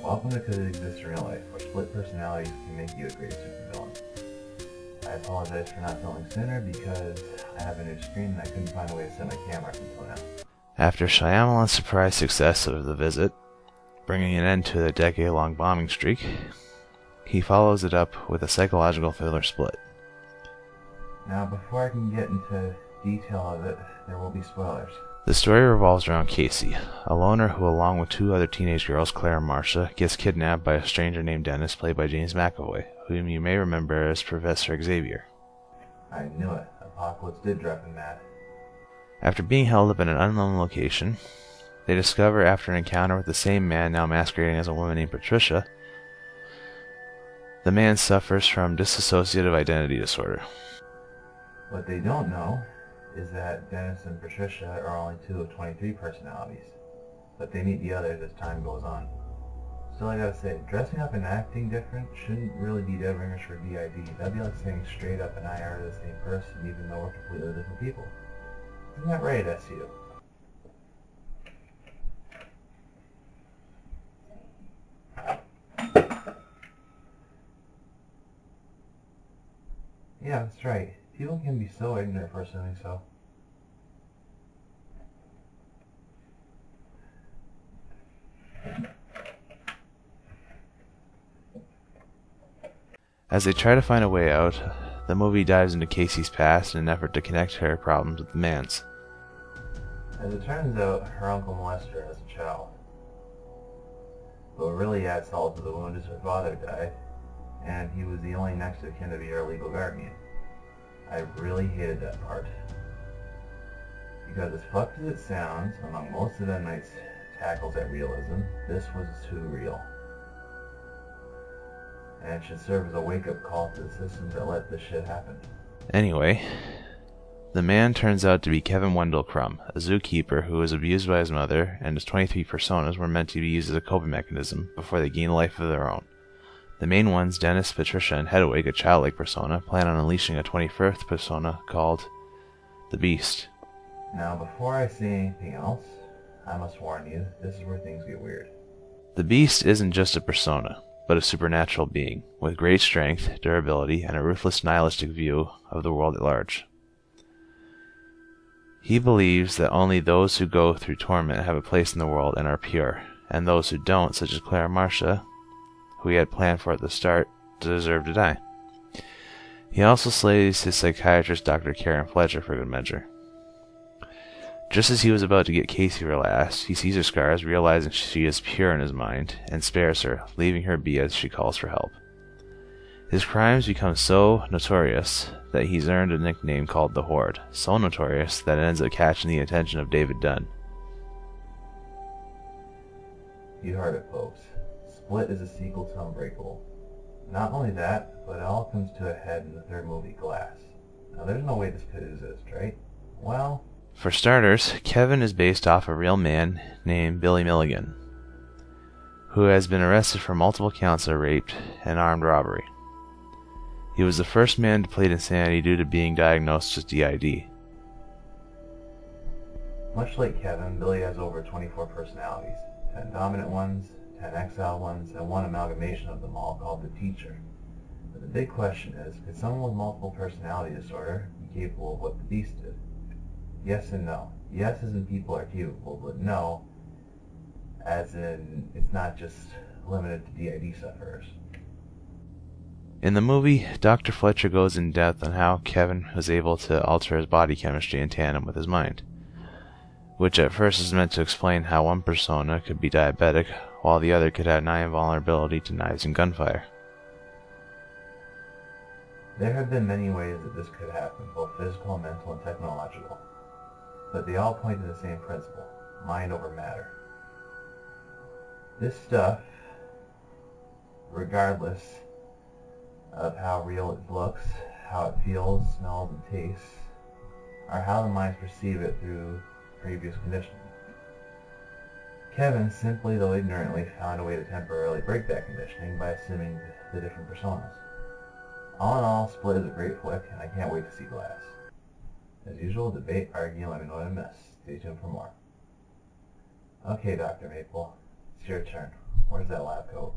Welcome to Could It Exist in Real Life, where split personalities can make you a great supervillain. I apologize for not filming sooner because I have a new screen and I couldn't find a way to set my camera up until now. After Shyamalan's surprise success of The Visit, bringing an end to the decade-long bombing streak, he follows it up with a psychological thriller Split. Now, before I can get into detail of it, there will be spoilers. The story revolves around Casey, a loner who, along with two other teenage girls, Claire and Marcia, gets kidnapped by a stranger named Dennis, played by James McAvoy, whom you may remember as Professor Xavier. I knew it. Apocalypse did drive him mad. After being held up in an unknown location, they discover after an encounter with the same man now masquerading as a woman named Patricia, the man suffers from dissociative identity disorder. What they don't know is that Dennis and Patricia are only two of 23 personalities, but they meet the others as time goes on. Still, I gotta say, dressing up and acting different shouldn't really be dead ringers for DID. That'd be like saying straight up and I are the same person even though we're completely different people. Isn't that right, SU? Yeah, that's right. People can be so ignorant for assuming so. As they try to find a way out, the movie dives into Casey's past in an effort to connect her problems with the man's. As it turns out, her uncle molested her as a child. But what really adds salt to the wound is her father died, and he was the only next of kin to be her legal guardian. I really hated that part. Because as fucked as it sounds, among most of M. Night's tackles at realism, this was too real. And it should serve as a wake-up call to the systems that let this shit happen. Anyway, the man turns out to be Kevin Wendell Crumb, a zookeeper who was abused by his mother, and his 23 personas were meant to be used as a coping mechanism before they gain a life of their own. The main ones, Dennis, Patricia, and Hedwig, a childlike persona, plan on unleashing a 21st persona called the Beast. Now, before I say anything else, I must warn you, this is where things get weird. The Beast isn't just a persona, but a supernatural being, with great strength, durability, and a ruthless nihilistic view of the world at large. He believes that only those who go through torment have a place in the world and are pure, and those who don't, such as Claire and Marcia, who he had planned for at the start, deserve to die. He also slays his psychiatrist Dr. Karen Fletcher for good measure. Just as he was about to get Casey her last, he sees her scars, realizing she is pure in his mind, and spares her, leaving her be as she calls for help. His crimes become so notorious that he's earned a nickname called the Horde, so notorious that it ends up catching the attention of David Dunn. You heard it, folks. Split is a sequel to Unbreakable. Not only that, but it all comes to a head in the third movie, Glass. Now there's no way this could exist, right? Well, for starters, Kevin is based off a real man named Billy Milligan, who has been arrested for multiple counts of rape and armed robbery. He was the first man to plead insanity due to being diagnosed with DID. Much like Kevin, Billy has over 24 personalities, 10 dominant ones, 10 exile ones, and one amalgamation of them all called the Teacher. But the big question is, could someone with multiple personality disorder be capable of what the Beast did? Yes and no. Yes as in people are capable, but no as in it's not just limited to DID sufferers. In the movie, Dr. Fletcher goes in depth on how Kevin was able to alter his body chemistry in tandem with his mind, which at first is meant to explain how one persona could be diabetic while the other could have nigh invulnerability to knives and gunfire. There have been many ways that this could happen, both physical, mental, and technological. But they all point to the same principle, mind over matter. This stuff, regardless of how real it looks, how it feels, smells, and tastes, are how the minds perceive it through previous conditioning. Kevin simply, though ignorantly, found a way to temporarily break that conditioning by assuming the different personas. All in all, Split is a great flick, and I can't wait to see Glass. As usual, debate, argue, let me know what I missed. Stay tuned for more. Okay, Dr. Maple, it's your turn. Where's that lab coat?